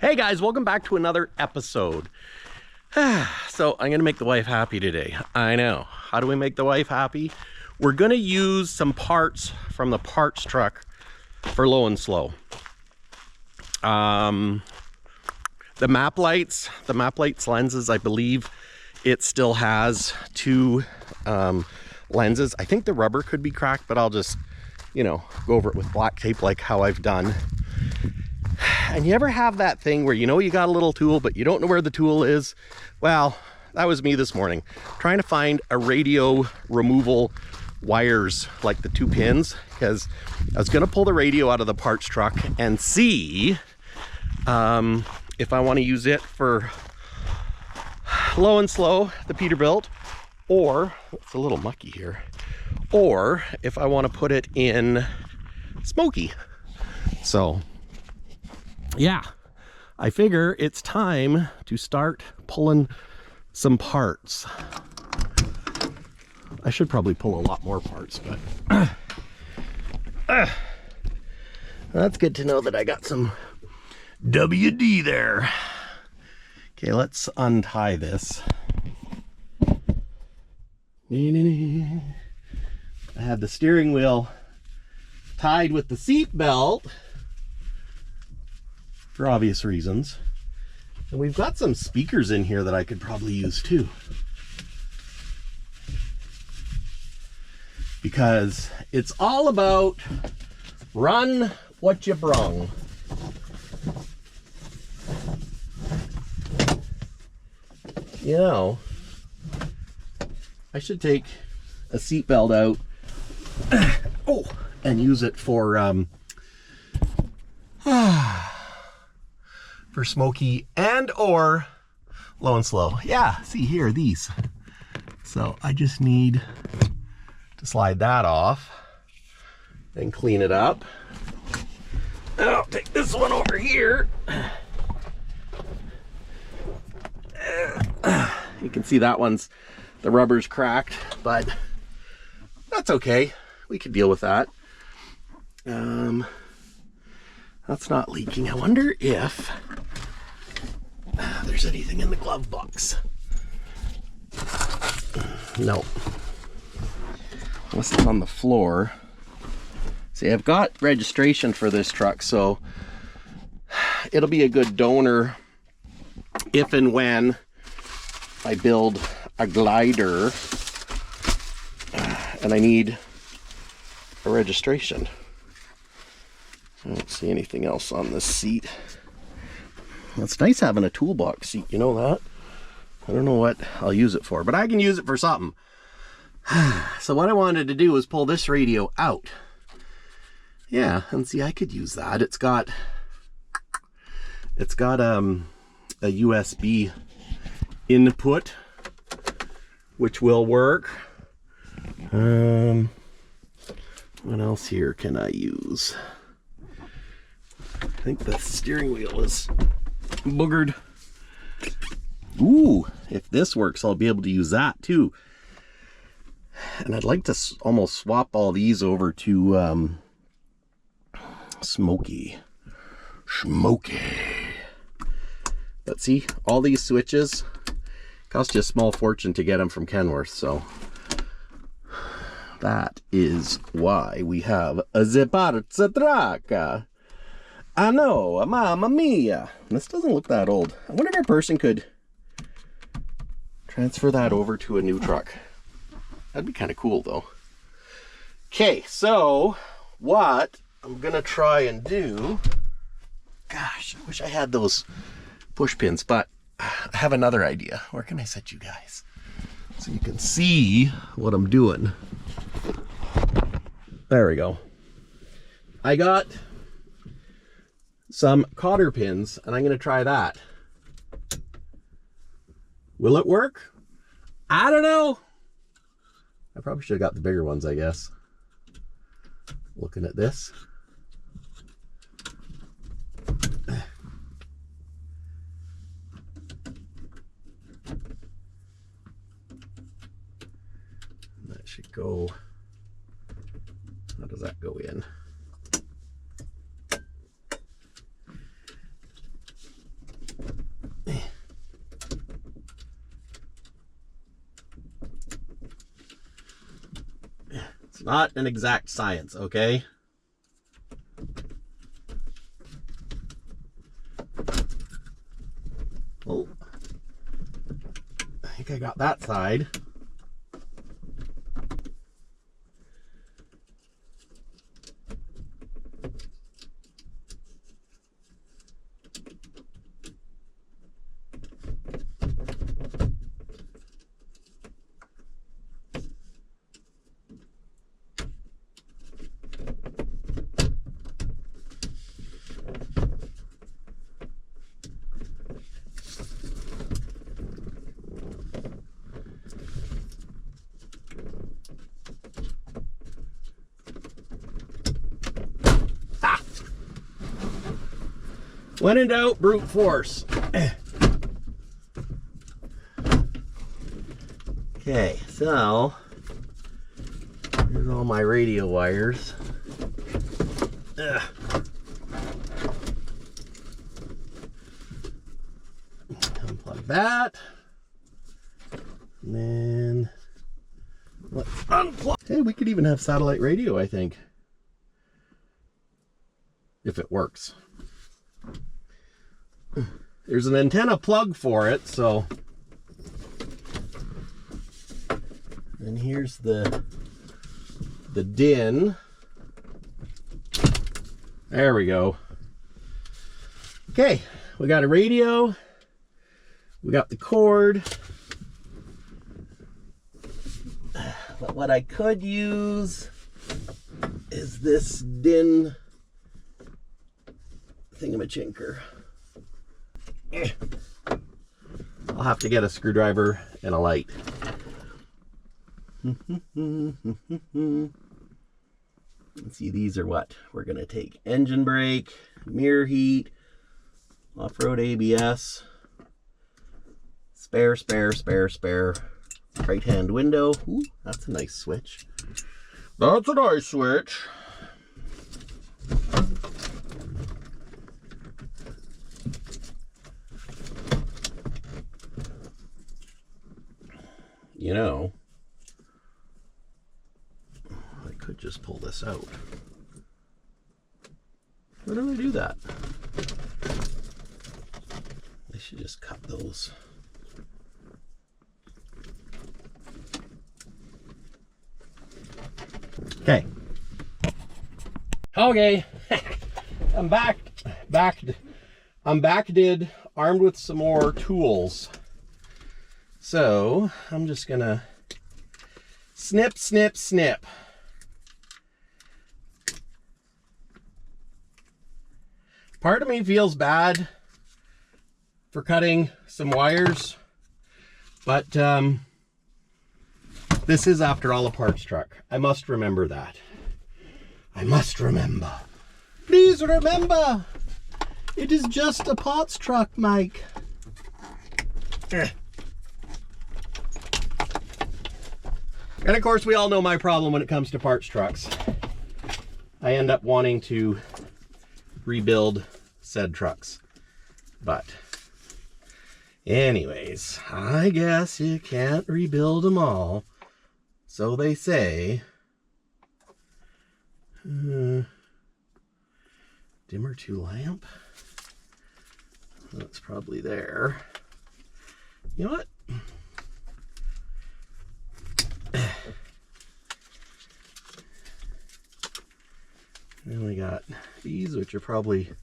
Hey guys, welcome back to another episode. So I'm gonna make the wife happy today. I know. How do we make the wife happy? We're gonna use some parts from the parts truck for low and slow. The map lights lenses, I believe it still has two lenses. I think the rubber could be cracked, but I'll just, you know, go over it with black tape like how I've done. And you ever have that thing where you know you got a little tool, but you don't know where the tool is? Well, that was me this morning, trying to find a radio removal wires, like the two pins, because I was gonna pull the radio out of the parts truck and see if I want to use it for low and slow, the Peterbilt, or it's a little mucky here, or if I want to put it in Smoky. So yeah, I figure it's time to start pulling some parts. I should probably pull a lot more parts, but that's good to know that I got some WD there. Okay, let's untie this. I had the steering wheel tied with the seat belt for obvious reasons. And we've got some speakers in here that I could probably use too, because it's all about run what you brung. You know, I should take a seatbelt out and use it for Smoky and or low and slow. Yeah, see here, these. So I just need to slide that off and clean it up. And I'll take this one over here. You can see that one's, the rubber's cracked, but that's okay. We could deal with that. That's not leaking. I wonder if there's anything in the glove box. No. Unless it's on the floor. See, I've got registration for this truck, so it'll be a good donor if and when I build a glider and I need a registration. I don't see anything else on this seat. It's nice having a toolbox seat, you know that? I don't know what I'll use it for, but I can use it for something. So what I wanted to do was pull this radio out. Yeah, and see, I could use that. It's got a USB input, which will work. What else here can I use? I think the steering wheel is boogered. Ooh, if this works, I'll be able to use that too. And I'd like to almost swap all these over to Smoky. But see, all these switches cost you a small fortune to get them from Kenworth, so that is why we have a parts truck. I know, mamma mia. This doesn't look that old. I wonder if a person could transfer that over to a new truck. That'd be kind of cool though. Okay, so what I'm gonna try and do, gosh, I wish I had those push pins, but I have another idea. Where can I set you guys so you can see what I'm doing? There we go. I got some cotter pins and I'm going to try that. Will it work? I don't know. I probably should have got the bigger ones, I guess. Looking at this. That should go. How does that go in? It's not an exact science, okay? Oh, I think I got that side. When in doubt, brute force. Okay, so here's all my radio wires. Ugh. Unplug that. And then let's unplug. Hey, we could even have satellite radio, I think. If it works. There's an antenna plug for it, so. And here's the DIN. There we go. Okay, we got a radio. We got the cord. But what I could use is this DIN thingamachinker. I'll have to get a screwdriver and a light. Let's see, these are what we're going to take. Engine brake, mirror heat, off-road ABS, spare, right-hand window. Ooh, that's a nice switch. That's a nice switch. You know, I could just pull this out. Why don't I do that? I should just cut those. Okay. Okay. I'm back, armed with some more tools. So I'm just gonna snip. Part of me feels bad for cutting some wires, but this is, after all, a parts truck. I must remember that. I must remember. Please remember, it is just a parts truck, Mike. And of course, we all know my problem when it comes to parts trucks. I end up wanting to rebuild said trucks. But anyways, I guess you can't rebuild them all. So they say. Dimmer 2 lamp. That's probably there. You know what? Then we got these, which are probably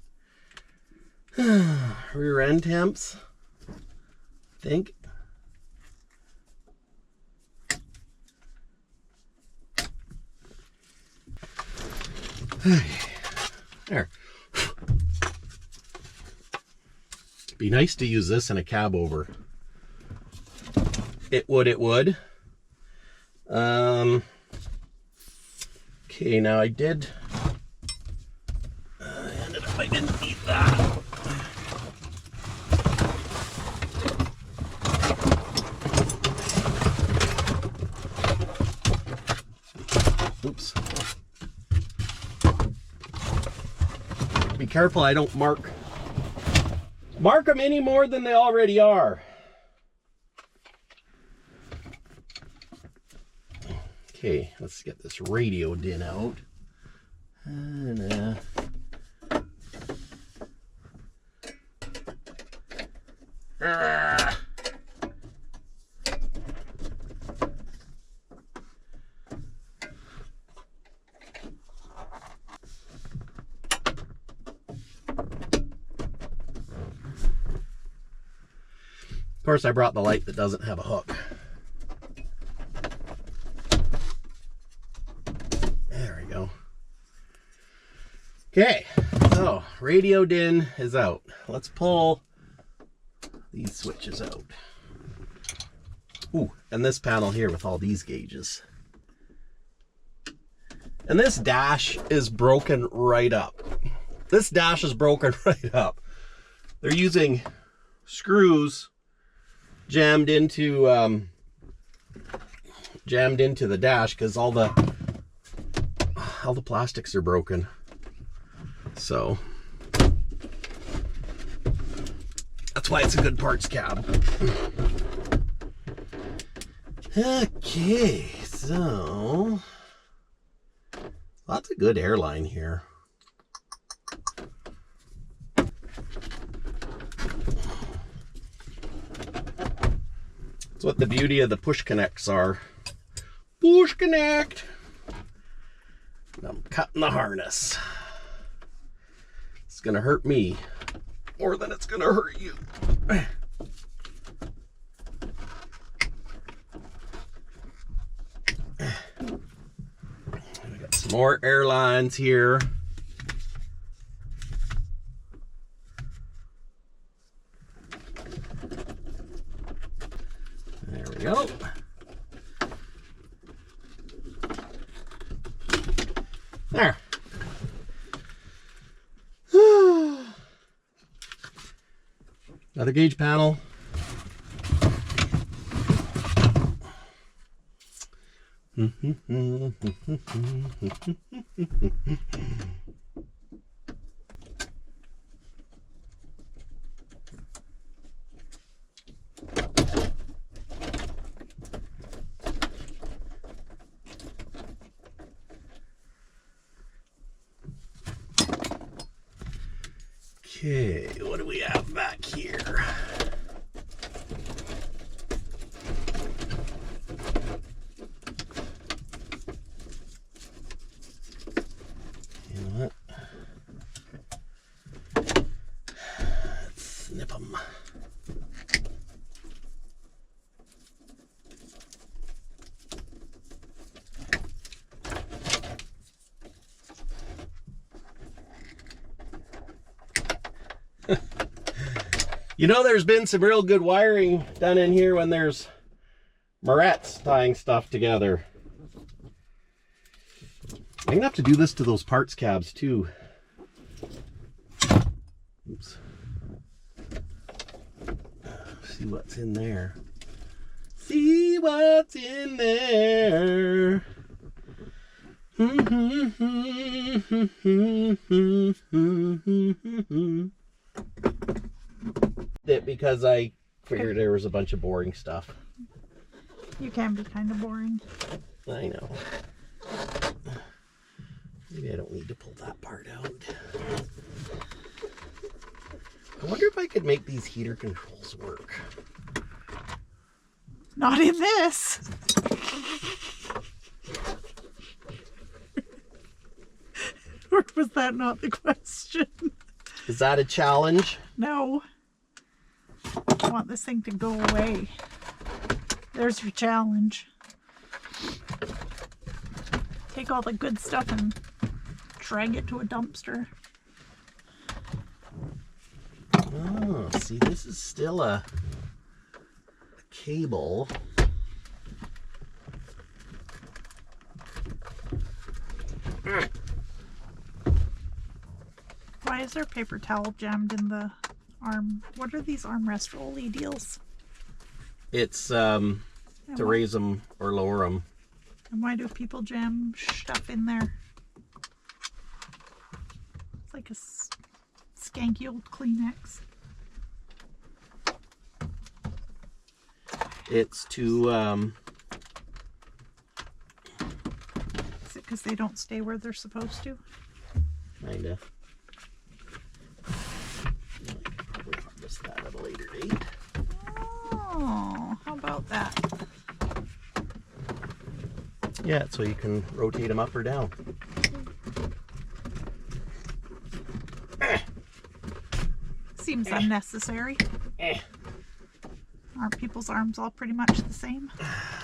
rear end temps, I think. There. Be nice to use this in a Cabover. It would. Okay, now I did. I ended up, I didn't need that. Oops. Be careful I don't mark them any more than they already are. Okay, let's get this radio din out. And, Of course, I brought the light that doesn't have a hook. There we go. Okay, so radio din is out. Let's pull these switches out. Ooh, and this panel here with all these gauges. And this dash is broken right up. This dash is broken right up. They're using screws jammed into the dash because all the plastics are broken. So that's why it's a good parts cab. Okay, so lots of good airline here. That's what the beauty of the push connects are. Push connect. And I'm cutting the harness. It's gonna hurt me more than it's gonna hurt you. We got some more airlines here. There we go. There. Another gauge panel. Okay, what do we have back here? You know what? Let's snip them. You know, there's been some real good wiring done in here when there's Moretz tying stuff together. I'm gonna have to do this to those parts cabs too. Oops. See what's in there. See what's in there. It because I figured there was a bunch of boring stuff. You can be kind of boring. I know. Maybe I don't need to pull that part out. I wonder if I could make these heater controls work. Not in this. Or was that not the question? Is that a challenge? No. I want this thing to go away. There's your challenge. Take all the good stuff and drag it to a dumpster. Oh, see, this is still a cable. Why is there paper towel jammed in the arm? What are these armrest rolly deals? It's to raise them or lower them. And why do people jam stuff in there? It's like a skanky old Kleenex. It's to because they don't stay where they're supposed to? Kinda. I could probably harvest that at a later date. Oh, how about that? Yeah, so you can rotate them up or down. Seems unnecessary. Aren't people's arms all pretty much the same?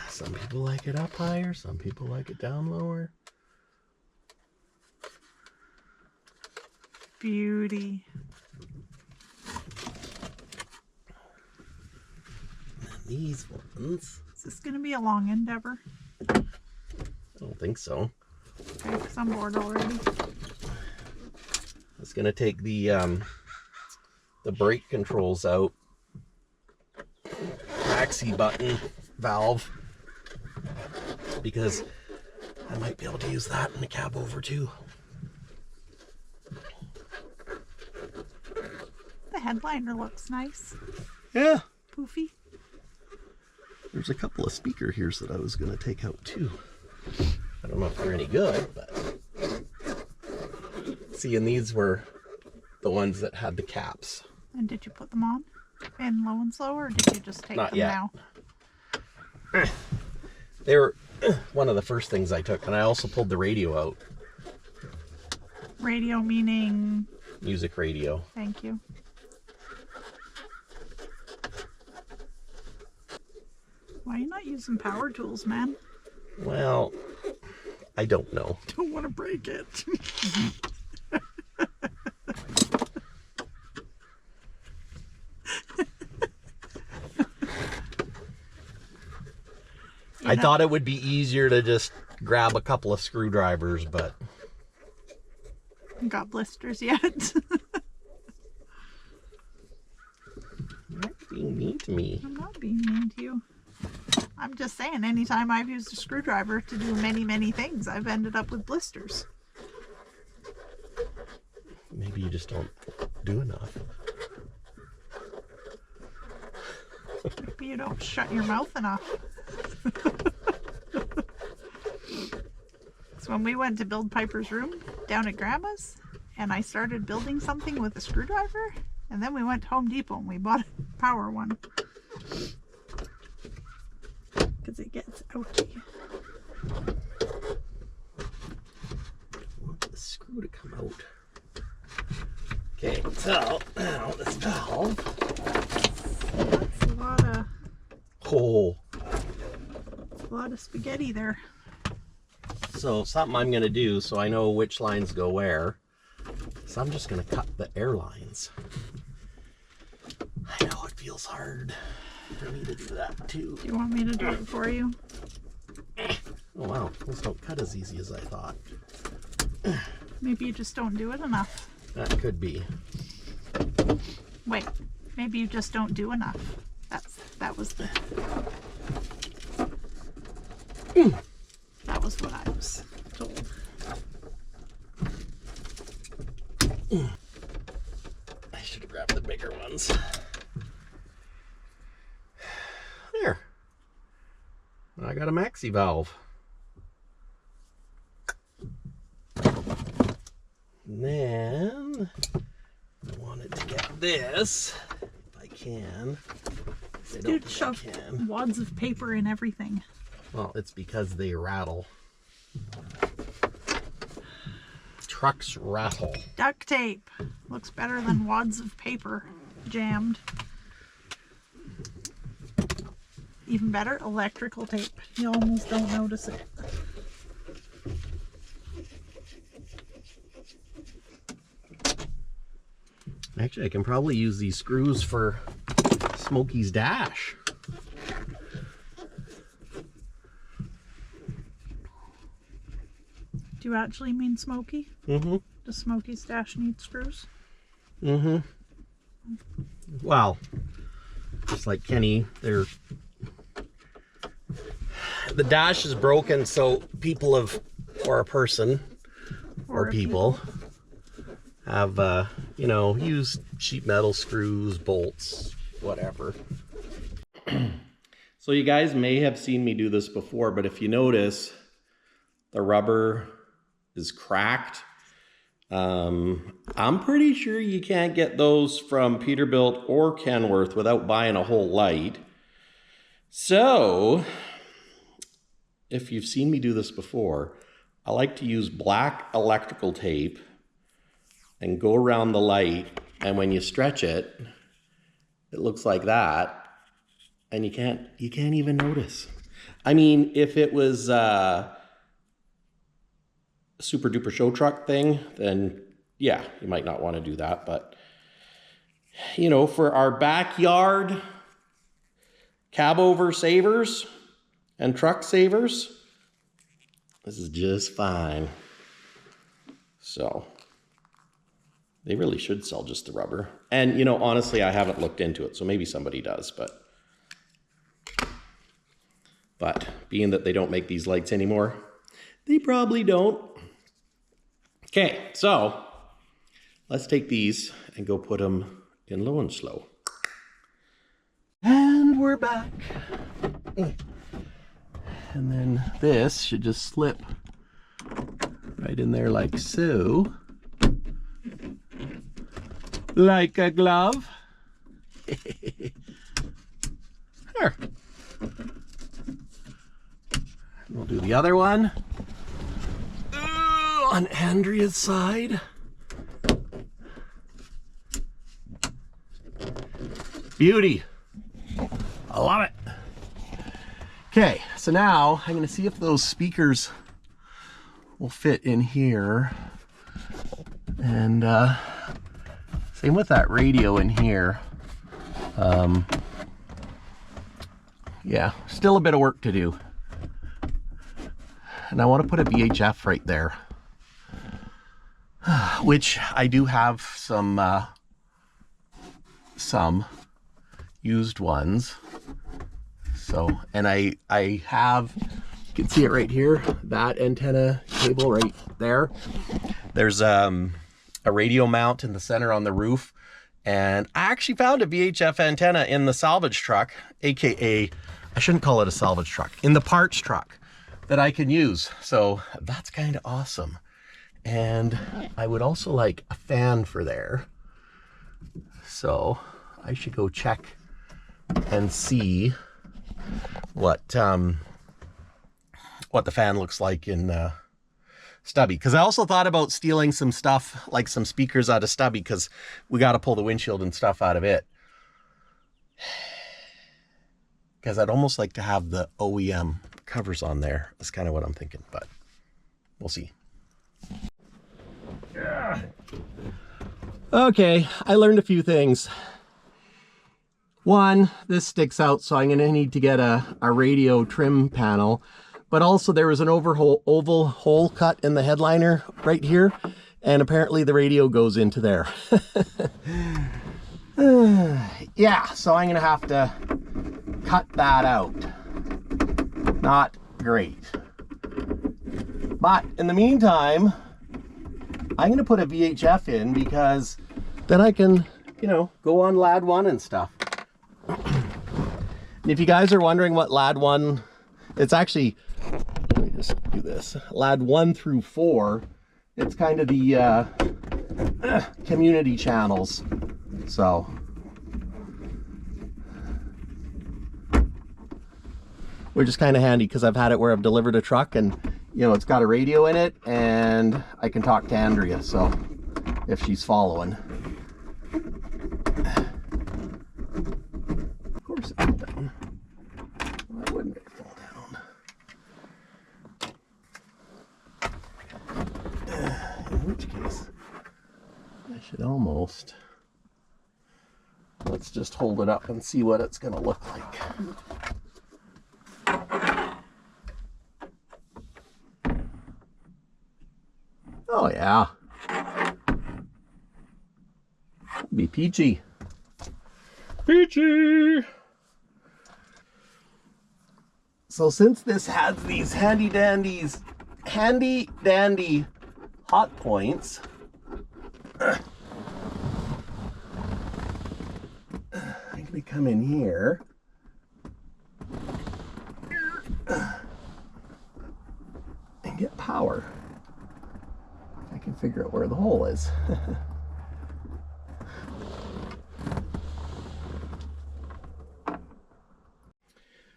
Some people like it up higher, some people like it down lower. Beauty. And these ones, Is this going to be a long endeavor? I don't think so. Okay, because I'm bored already. It's gonna take the brake controls out. Maxi button valve, because I might be able to use that in the Cabover too. The headliner looks nice. Yeah. Poofy. There's a couple of speaker here's that I was gonna take out too. I don't know if they're any good, but see, and these were the ones that had the caps. And did you put them on in low and slow, or did you just take Not them yet. now? They were one of the first things I took, and I also pulled the radio out. Radio meaning? Music radio. Thank you. Why are you not using power tools, man? Well, I don't know. Don't want to break it. I thought it would be easier to just grab a couple of screwdrivers, but... Got blisters yet? You're not being mean to me. I'm not being mean to you. I'm just saying, anytime I've used a screwdriver to do many, many things, I've ended up with blisters. Maybe you just don't do enough. Maybe you don't shut your mouth enough. So when we went to build Piper's room down at Grandma's, and I started building something with a screwdriver, and then we went to Home Depot and we bought a power one. Because it gets ouchy. I want the screw to come out. Okay, so now this valve. That's a lot of spaghetti there. So something I'm going to do so I know which lines go where. So I'm just going to cut the air lines. I know it feels hard for me to do that too. Do you want me to do it for you? Oh wow, those don't cut as easy as I thought. Maybe you just don't do it enough. That could be. Wait, maybe you just don't do enough. That was what I was told. I should have grabbed the bigger ones. There. I got a maxi valve. And then I wanted to get this, if I can. I don't Dude, think shove I can. wads of paper in everything. Well, it's because they rattle. Trucks rattle. Duct tape looks better than wads of paper jammed. Even better, electrical tape. You almost don't notice it. Actually, I can probably use these screws for Smokey's dash. Do you actually mean Smokey? Mm-hmm. Does Smokey's dash need screws? Mm-hmm. Well, just like Kenny, the dash is broken, so people have, or a person, or people have, you know, used sheet metal screws, bolts, whatever. So you guys may have seen me do this before, but if you notice, the rubber is cracked. I'm pretty sure you can't get those from Peterbilt or Kenworth without buying a whole light. So, if you've seen me do this before, I like to use black electrical tape and go around the light, and when you stretch it, it looks like that, and you can't even notice. I mean, if it was a super duper show truck thing, then yeah, you might not want to do that. But you know, for our backyard cabover savers and truck savers, this is just fine. So they really should sell just the rubber. And you know, honestly, I haven't looked into it, so maybe somebody does, but being that they don't make these lights anymore, they probably don't. Okay, so let's take these and go put them in low and slow. And we're back. And then this should just slip right in there like so. Like a glove. There. We'll do the other one. On Andrea's side. Beauty. I love it. Okay, so now I'm going to see if those speakers will fit in here. And same with that radio in here. Yeah, still a bit of work to do. And I want to put a VHF right there. Which I do have some used ones. So, and I have, you can see it right here, that antenna cable right there. There's a radio mount in the center on the roof, and I actually found a VHF antenna in the salvage truck, aka, I shouldn't call it a salvage truck, in the parts truck that I can use. So that's kind of awesome. And I would also like a fan for there. So I should go check and see what the fan looks like in Stubby. Because I also thought about stealing some stuff, like some speakers out of Stubby, because we got to pull the windshield and stuff out of it. Because I'd almost like to have the OEM covers on there. That's kind of what I'm thinking, but we'll see. Okay, I learned a few things. One, this sticks out, so I'm going to need to get a radio trim panel. But also there was an oval hole cut in the headliner right here, and apparently the radio goes into there. Yeah, so I'm going to have to cut that out. Not great. But in the meantime, I'm going to put a VHF in, because then I can, you know, go on Lad 1 and stuff. And if you guys are wondering what Lad 1, it's actually, let me just do this, Lad 1 through 4, it's kind of the community channels. So which is kind of handy, because I've had it where I've delivered a truck and, you know, it's got a radio in it, and I can talk to Andrea, so if she's following. Of course it fell down. Why wouldn't it fall down? In which case, I should almost, let's just hold it up and see what it's going to look like. Oh yeah, be peachy. Peachy. So since this has these handy dandy hot points, I'm gonna come in here and get power. figure out where the hole is.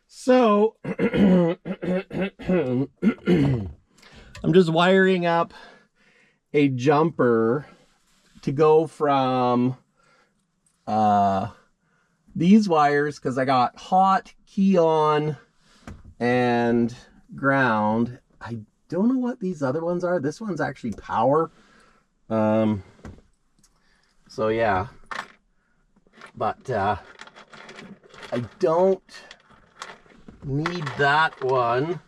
So I'm just wiring up a jumper to go from these wires, because I got hot, key on, and ground. I don't know what these other ones are. This one's actually power. So yeah, but I don't need that one,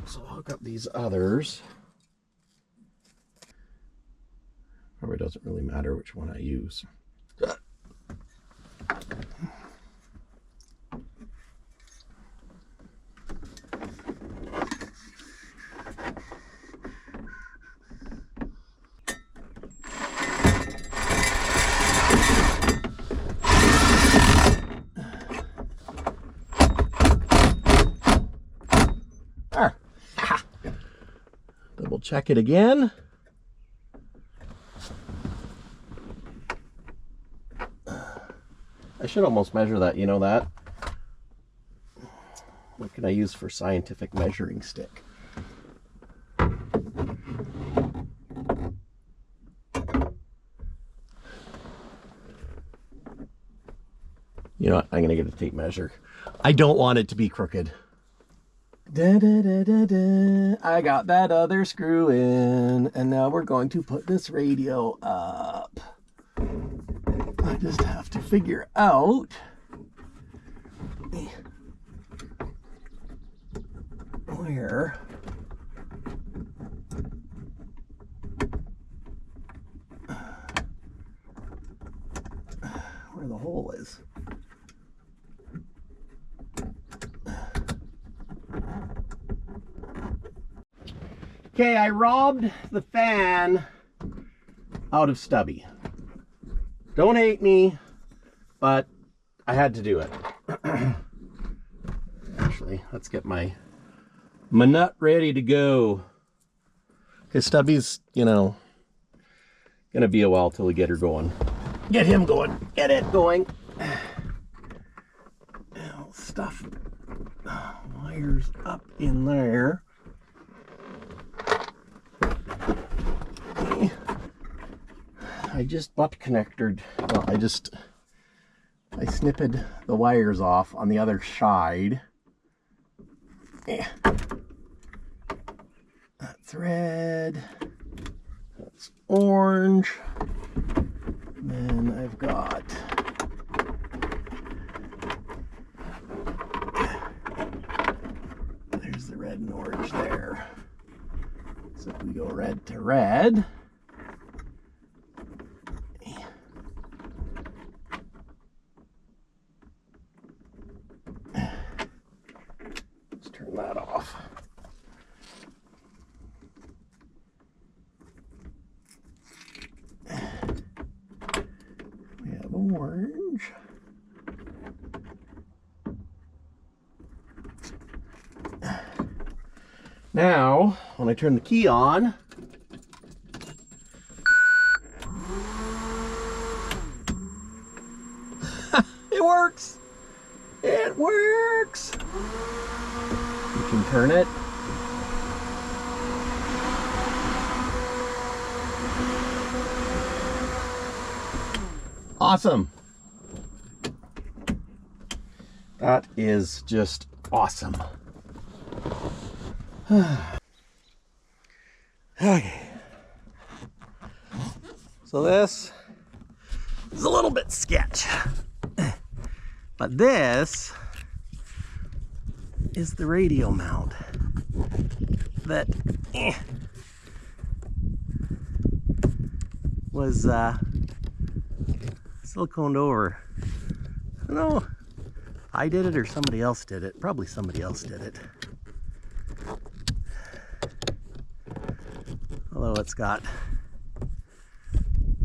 so I'll hook up these others. Probably doesn't really matter which one I use. Double check it again. I should almost measure that, you know that? What can I use for scientific measuring stick? You know what? I'm gonna get a tape measure. I don't want it to be crooked. Da, da, da, da, da. I got that other screw in, and now we're going to put this radio up. I just have to figure out where the hole is. Okay, I robbed the fan out of Stubby. Don't hate me, but I had to do it. Actually, let's get my nut ready to go. Because Stubby's, you know, gonna be a while till we get her going. Get him going. Get it going. Now, stuff wires up in there. I just butt connected. Well, I snipped the wires off on the other side. That's red. That's orange. Then I've got there's the red and orange there. So if we go red to red. That off. We have orange. Now, when I turn the key on, it works. It works. You can turn it. Awesome. That is just awesome. Okay. So this is a little bit sketch. But this is the radio mount that was siliconed over. I don't know if I did it or somebody else did it. Probably somebody else did it. Although it's got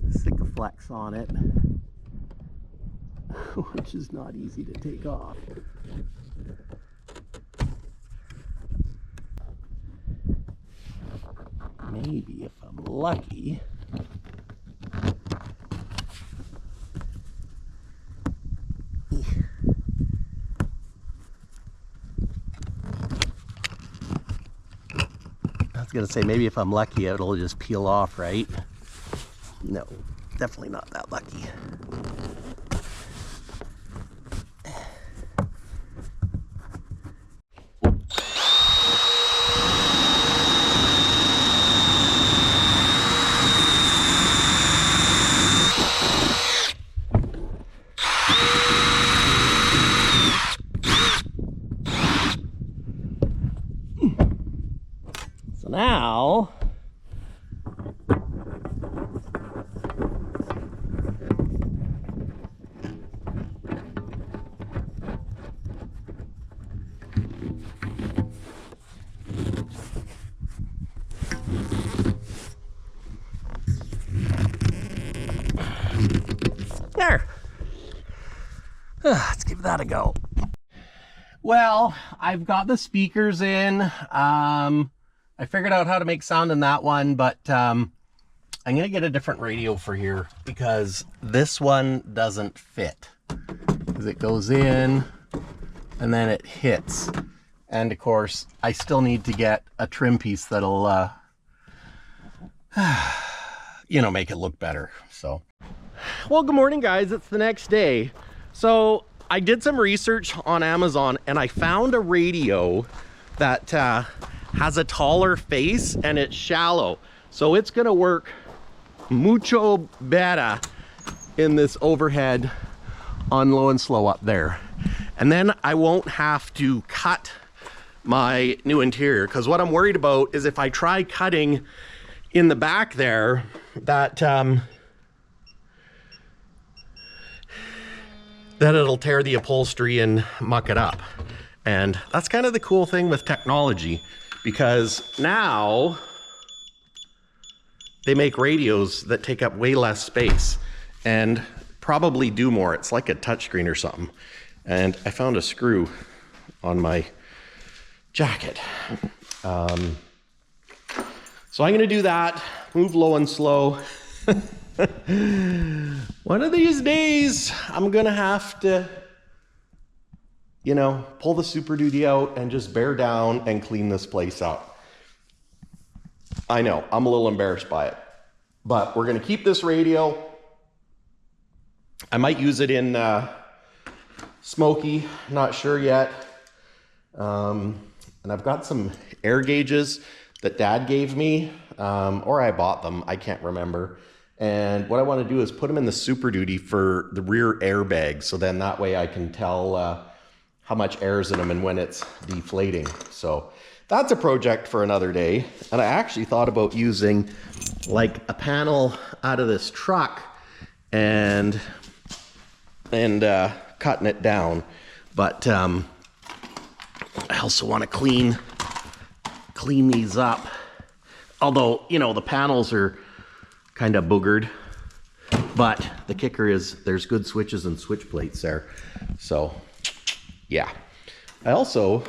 Sikaflex on it, which is not easy to take off. maybe if I'm lucky. I was gonna say maybe if I'm lucky it'll just peel off, right? No, definitely not that lucky. So now there. Let's give that a go. Well, I've got the speakers in. I figured out how to make sound in that one, but I'm gonna get a different radio for here because this one doesn't fit. Because it goes in and then it hits. And of course, I still need to get a trim piece that'll, you know, make it look better. So, well, good morning, guys. It's the next day. So I did some research on Amazon and I found a radio that has a taller face and it's shallow. So it's gonna work mucho better in this overhead on low and slow up there. And then I won't have to cut my new interior, because what I'm worried about is if I try cutting in the back there, that it'll tear the upholstery and muck it up. And that's kind of the cool thing with technology, because now they make radios that take up way less space and probably do more. It's like a touchscreen or something. And I found a screw on my jacket. So I'm gonna do that, move low and slow. One of these days, I'm gonna have to, you know, pull the Super Duty out and just bear down and clean this place up. I know, I'm a little embarrassed by it, but we're gonna keep this radio. I might use it in Smoky, not sure yet. And I've got some air gauges that Dad gave me, or I bought them, I can't remember. And what I want to do is put them in the Super Duty for the rear airbag, so then that way I can tell how much air is in them and when it's deflating. So that's a project for another day. And I actually thought about using like a panel out of this truck and cutting it down. But I also want to clean these up. Although, you know, the panels are kind of boogered, but the kicker is there's good switches and switch plates there. So yeah, I also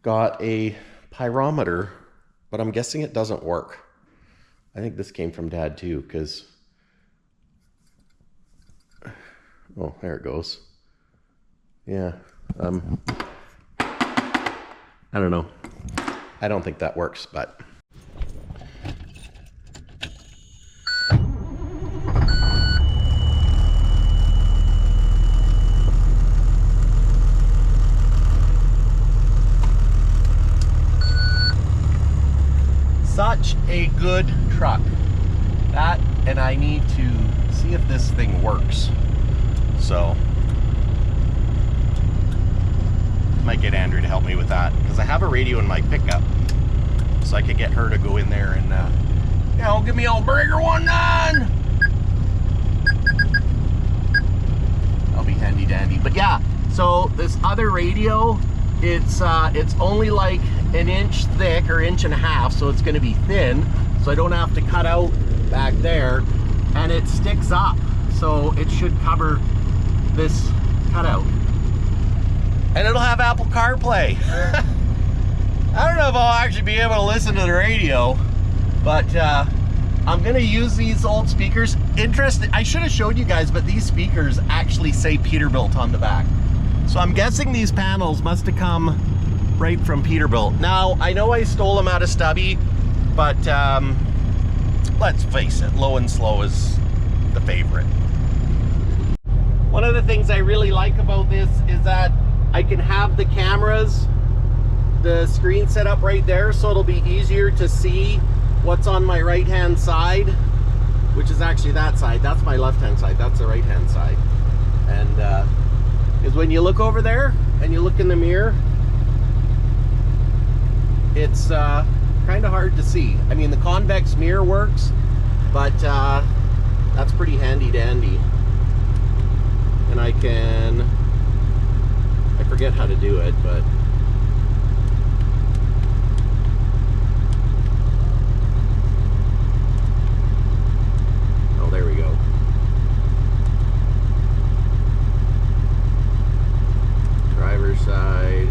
got a pyrometer, but I'm guessing it doesn't work. I think this came from Dad too, because oh, there it goes. Yeah, I don't know. I don't think that works, but such a good truck. That, and I need to see if this thing works. So might get Andrew to help me with that, because I have a radio in my pickup, so I could get her to go in there and you know, give me a bigger one done. That'll be handy dandy. But yeah, so this other radio, it's only like an inch thick or inch and a half, so it's going to be thin, so I don't have to cut out back there, and it sticks up, so it should cover this cutout. And it'll have Apple CarPlay. I don't know if I'll actually be able to listen to the radio, but I'm gonna use these old speakers. Interesting, I should have showed you guys, but these speakers actually say Peterbilt on the back. So I'm guessing these panels must have come right from Peterbilt. Now, I know I stole them out of Stubby, but let's face it, low and slow is the favorite. One of the things I really like about this is that I can have the cameras, the screen set up right there, so it'll be easier to see what's on my right hand side, which is actually that side. That's my left hand side, that's the right hand side. And is when you look over there and you look in the mirror, it's kind of hard to see. I mean, the convex mirror works, but that's pretty handy dandy. And I forget how to do it, but oh, there we go. Driver's side.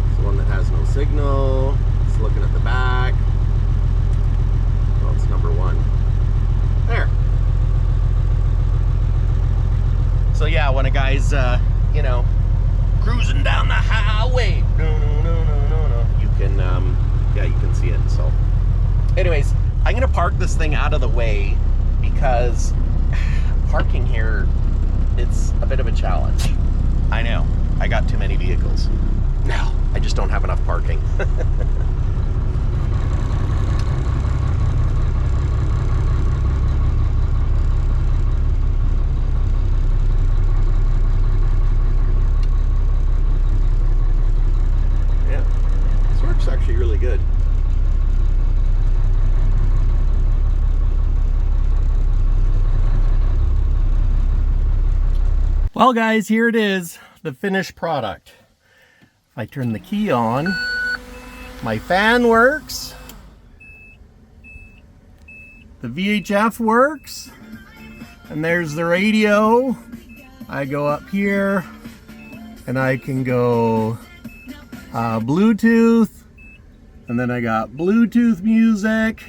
It's the one that has no signal. It's looking at the back. Well, it's number 1. There. So yeah, when a guy's, you know, cruising down the highway, no, you can, yeah, you can see it. So anyways, I'm gonna park this thing out of the way because parking here, it's a bit of a challenge. I know, I got too many vehicles. No, I just don't have enough parking. Yeah, this works actually really good. Well guys, here it is, the finished product. If I turn the key on, my fan works, the VHF works, and there's the radio. I go up here and I can go Bluetooth, and then I got Bluetooth music.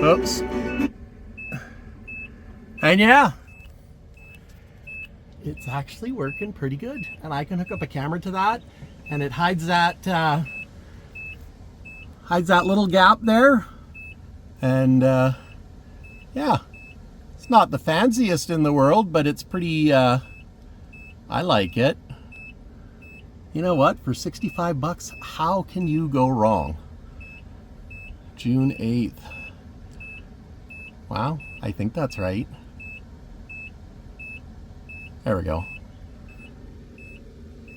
Oops. And yeah, it's actually working pretty good. And I can hook up a camera to that, and it hides that little gap there. And yeah, it's not the fanciest in the world, but it's pretty, I like it. You know what, for 65 bucks, how can you go wrong? June 8th. Wow, I think that's right. There we go.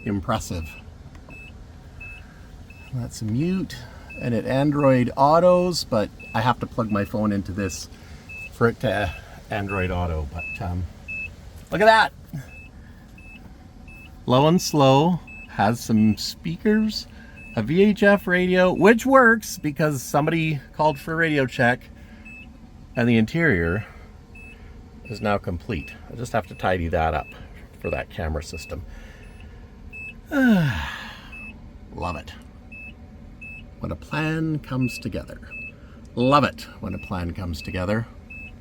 Impressive. That's a mute, and it Android autos, but I have to plug my phone into this for it to Android auto. But look at that. Low and slow, has some speakers, a VHF radio, which works because somebody called for a radio check. And the interior is now complete. I just have to tidy that up for that camera system. Love it. When a plan comes together. Love it when a plan comes together.